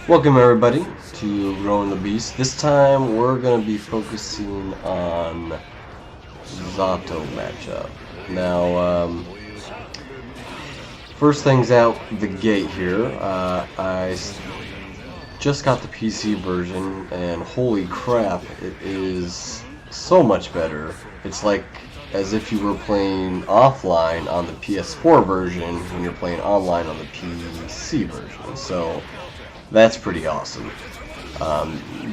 Welcome everybody to Growing the Beast. This time we're going to be focusing on Zato matchup. Now, first things out the gate here, I just got the PC version and holy crap, it is so much better. It's like as if you were playing offline on the PS4 version when you're playing online on the PC version. So that's pretty awesome.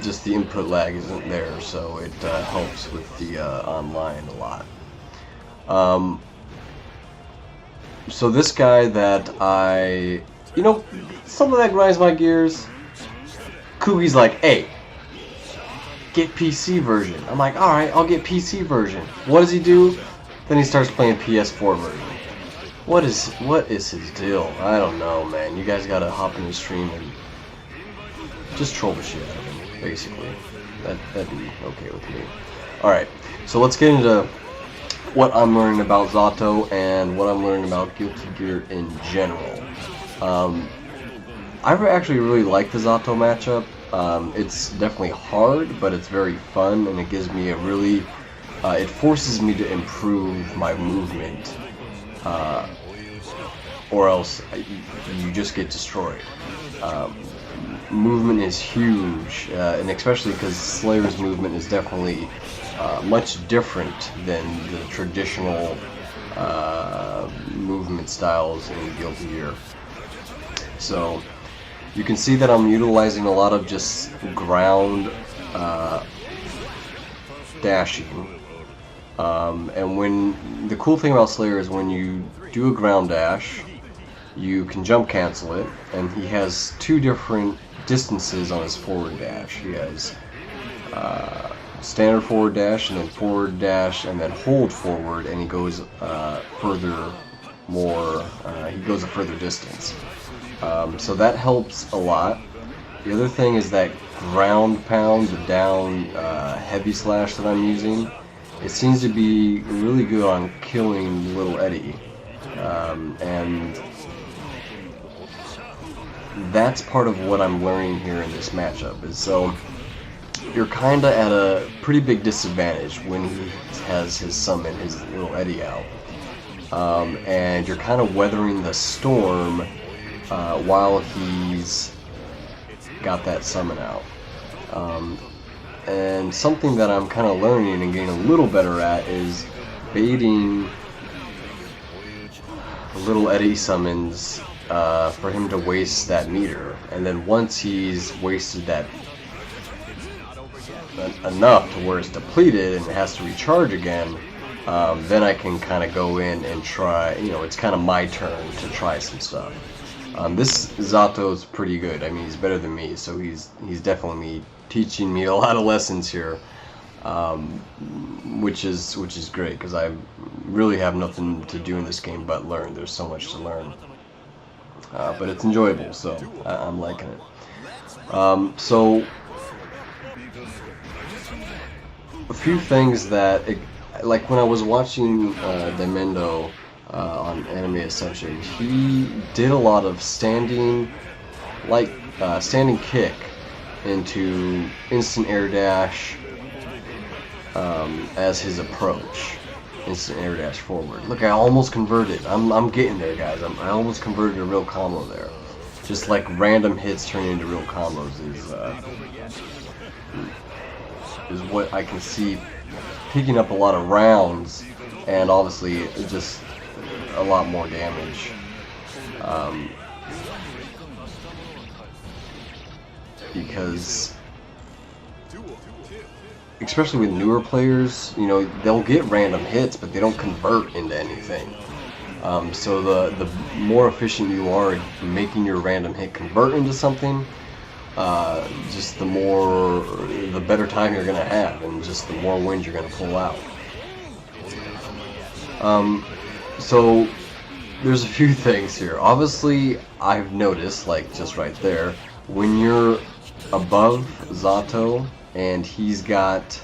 Just the input lag isn't there, so it helps with the online a lot. So this guy that some of that grinds my gears. Koogie's like, hey, get PC version. I'm like, alright, I'll get PC version. What does he do? Then he starts playing PS4 version. What is his deal? I don't know, man. You guys gotta hop in the stream and just troll the shit out of him, basically. That'd be okay with me. Alright, so let's get into what I'm learning about Zato and what I'm learning about Guilty Gear in general. I actually really like the Zato matchup. It's definitely hard, but it's very fun, and it gives me a really... it forces me to improve my movement, or else you just get destroyed. Movement is huge, and especially because Slayer's movement is definitely much different than the traditional movement styles in Guilty Gear. So you can see that I'm utilizing a lot of just ground dashing, and when the cool thing about Slayer is when you do a ground dash, you can jump cancel it, and he has two different distances on his forward dash. He has standard forward dash, and then forward dash, and then hold forward, and he goes he goes a further distance. So that helps a lot. The other thing is that ground pound, the down heavy slash that I'm using, it seems to be really good on killing Little Eddie, and that's part of what I'm learning here in this matchup. Is so you're kinda at a pretty big disadvantage when he has his summon, his Little Eddie out, and you're kind of weathering the storm while he's got that summon out. And something that I'm kind of learning and getting a little better at is baiting Little Eddie summons for him to waste that meter, and then once he's wasted that enough to where it's depleted and it has to recharge again, then I can kind of go in and try, it's kind of my turn to try some stuff. This Zato's pretty good. I mean, he's better than me, so he's definitely teaching me a lot of lessons here, which is great, because I really have nothing to do in this game but learn. There's so much to learn, but it's enjoyable, so I'm liking it. So a few things that, like when I was watching Demendo on Anime Ascension, he did a lot of standing kick into instant air dash as his approach. Instant air dash forward. Look, I almost converted. I'm getting there, guys. I almost converted a real combo there. Just like random hits turning into real combos is what I can see picking up a lot of rounds, and obviously just a lot more damage. Because especially with newer players, they'll get random hits, but they don't convert into anything. So the more efficient you are at making your random hit convert into something, just the better time you're gonna have, and just the more wins you're gonna pull out. So there's a few things here. Obviously, I've noticed, like just right there, when you're above Zato and he's got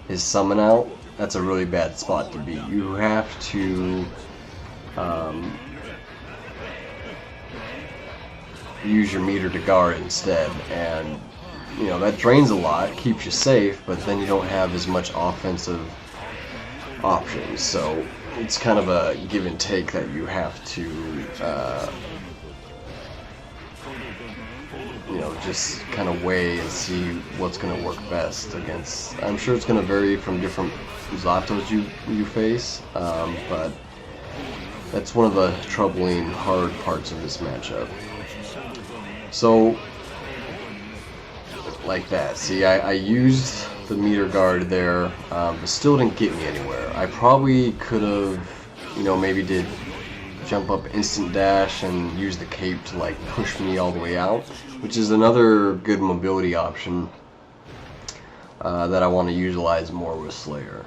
his summon out, that's a really bad spot to be. You have to use your meter to guard instead, and you know that drains a lot, keeps you safe, but then you don't have as much offensive options. So it's kind of a give and take that you have to you know, just kind of weigh and see what's going to work best against. I'm sure it's going to vary from different Zatos you face, but that's one of the troubling, hard parts of this matchup. So, like that. See, I used the meter guard there, but still didn't get me anywhere. I probably could have, you know, maybe did jump up instant dash and use the cape to like push me all the way out, which is another good mobility option that I want to utilize more with Slayer.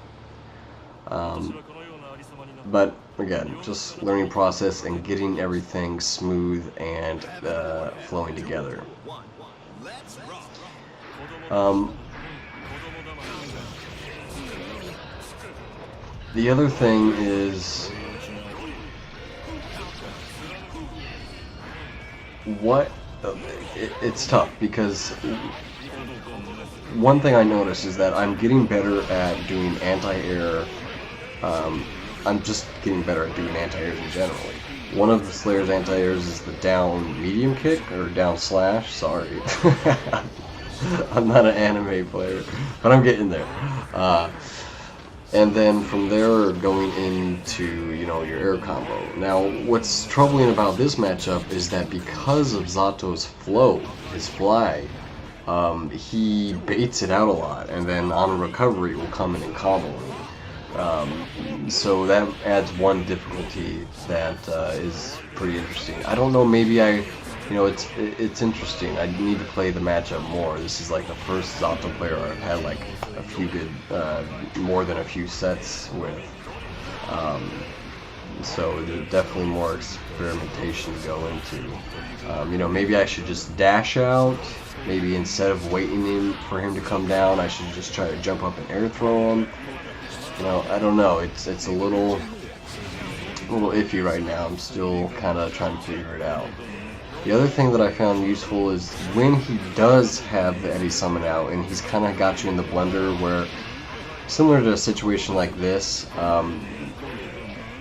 But again, just learning process and getting everything smooth and flowing together. The other thing is it's tough because one thing I noticed is that I'm getting better at doing anti-air. I'm just getting better at doing anti-airs in general. One of the Slayer's anti-airs is the down medium kick, or down slash, sorry. I'm not an anime player, but I'm getting there. And then from there going into, you know, your air combo. Now, what's troubling about this matchup is that because of Zato's flow, his fly, he baits it out a lot, and then on recovery will come in and combo him. So that adds one difficulty that is pretty interesting. I don't know, maybe you know, it's interesting. I need to play the matchup more. This is like the first Zato player I've had like a few good, more than a few sets with. So there's definitely more experimentation to go into. You know, maybe I should just dash out. Maybe instead of waiting for him to come down, I should just try to jump up and air throw him. You know, I don't know. It's a little iffy right now. I'm still kind of trying to figure it out. The other thing that I found useful is when he does have the Eddy Summon out and he's kind of got you in the blender where, similar to a situation like this,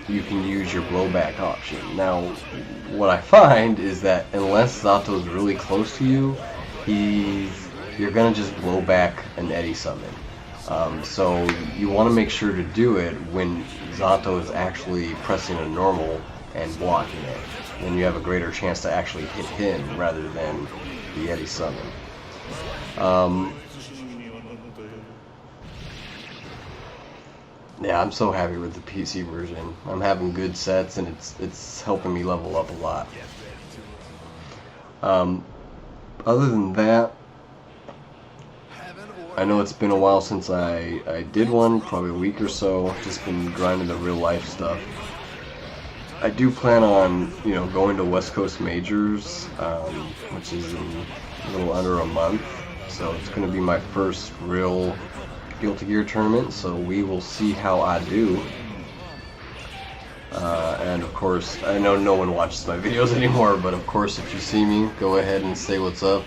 you can use your blowback option. Now, what I find is that unless Zato's really close to you, you're going to just blow back an Eddy Summon. So you want to make sure to do it when Zato is actually pressing a normal and blocking it. Then you have a greater chance to actually hit him rather than the Eddy Summon. Yeah, I'm so happy with the PC version. I'm having good sets and it's helping me level up a lot. Other than that, I know it's been a while since I did one, probably a week or so. Just been grinding the real life stuff. I do plan on, you know, going to West Coast Majors, which is in a little under a month. So it's going to be my first real Guilty Gear tournament. So we will see how I do. And of course, I know no one watches my videos anymore, but of course, if you see me, go ahead and say what's up.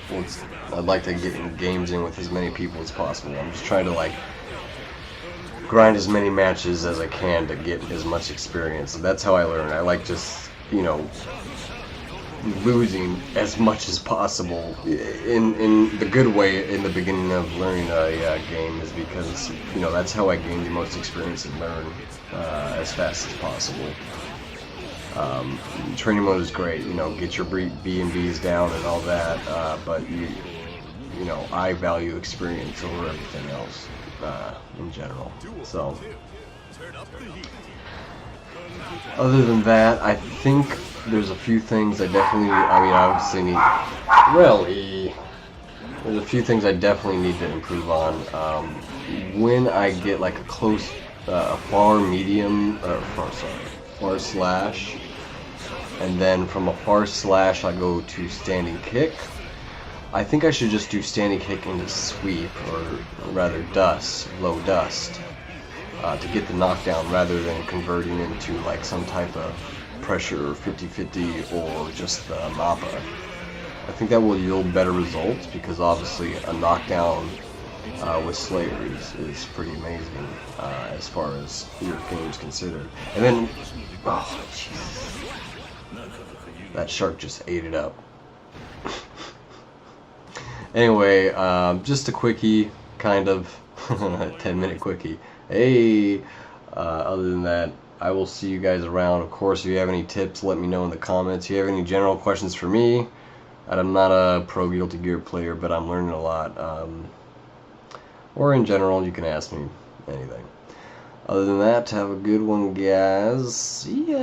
I'd like to get in games in with as many people as possible. I'm just trying to like grind as many matches as I can to get as much experience. So that's how I learn. I like just, you know, losing as much as possible in the good way in the beginning of learning a game, is because, you know, that's how I gain the most experience and learn as fast as possible. Training mode is great, you know, get your B and Bs down and all that, but you know, I value experience over everything else in general. So other than that, I think there's a few things I definitely, obviously need, there's a few things I definitely need to improve on. When I get like a close, a far medium, far slash, and then from a far slash I go to standing kick, I think I should just do standing kick into sweep, or rather low dust, to get the knockdown rather than converting into like some type of pressure 50-50 or just the Mappa. I think that will yield better results, because obviously a knockdown with Slayer is pretty amazing as far as your game's considered. And then, oh Jesus, that shark just ate it up. Anyway, just a quickie, kind of 10-minute quickie. Hey, other than that, I will see you guys around. Of course, if you have any tips, let me know in the comments. If you have any general questions for me, I'm not a pro Guilty Gear player, but I'm learning a lot. Or in general, you can ask me anything. Other than that, have a good one, guys. See ya.